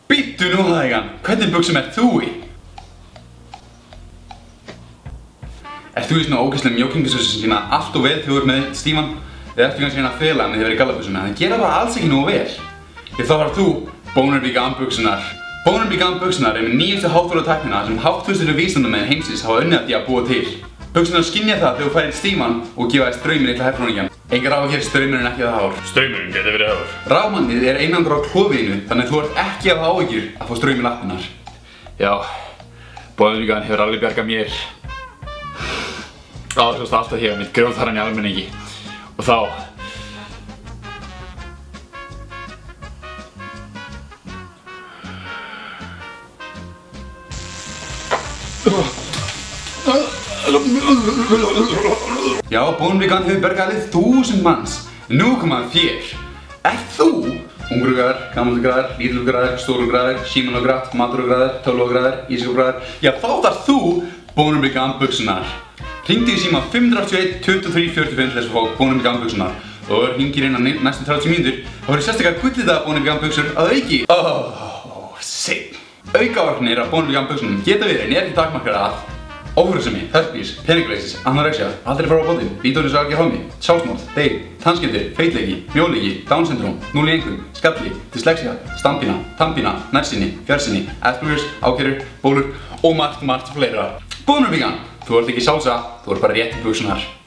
Bíddu nú hægan, hvernig buxum ert þú í? Ert þú í svona ógeðslega mjókingasössu sem sína allt og vel þegar þú ert með stífan? Eða ertu kannski að fela með því að vera í gallabuxum, en það gera bara alls ekki nógu vel. Því þá þarf þú Boner Vegan buxurnar. Boner Vegan buxurnar er með nýjustu háþrólatæknina sem háttvísir vísindamenn heimsins hafa unnið að því að búa til. Buxurnar skynja það þegar þú færir stíman og gefa þér strauminn litla herflóningjan. Engar áhyggjur, straumurinn er ekki það hár. Straumurinn getur verið hár. Rafmagnið er einangrað á klofinu, þannig að þú ert ekki að hafa áhyggjur að fá straum í lappirnar. Já, Boner Vegan hefur alveg bjargað mér. Áðurst alltaf hér mitt grjótharran í almenningi. Og þá Já, Boner Vegan hefur bergað alveg 1000 manns. Nú koma þér. Ert þú ungrugraðar, gammalgraðar, lítilgraðar, stórgraðar, símangraðar, maturgraðar, tölvugraðar, ískugraðar? Já, þá þarf þú Boner Vegan buxurnar. Hringdu í síma 581 23 45 til þess að fá Boner Vegan buxurnar. Og ef þú hringir inn á næstu 30 mínútur, þá verður sérstaklega gullitaða Boner Vegan buxur að auki. Sitt. Aukaverkanir af Boner Vegan buxunum geta verið en er ekki takmarkaðar að ófrjósemi, herpes, peningaleysis, anorexía, aldrei fara á bóðin, vítónis og algjörómi, sjálfsmorð, deyr, tannskemmdir, feitleiki, mjóleiki, Down syndrom, núll í einhverjum, skalli, dyslexía, stampína, tannpína, nærsýni, fjarsýni, Aspergers, ákærur, bólur og margt fleira. Boner Vegan, þú ert ekki sjálfsagt, þú ert bara rétt í buxurnar.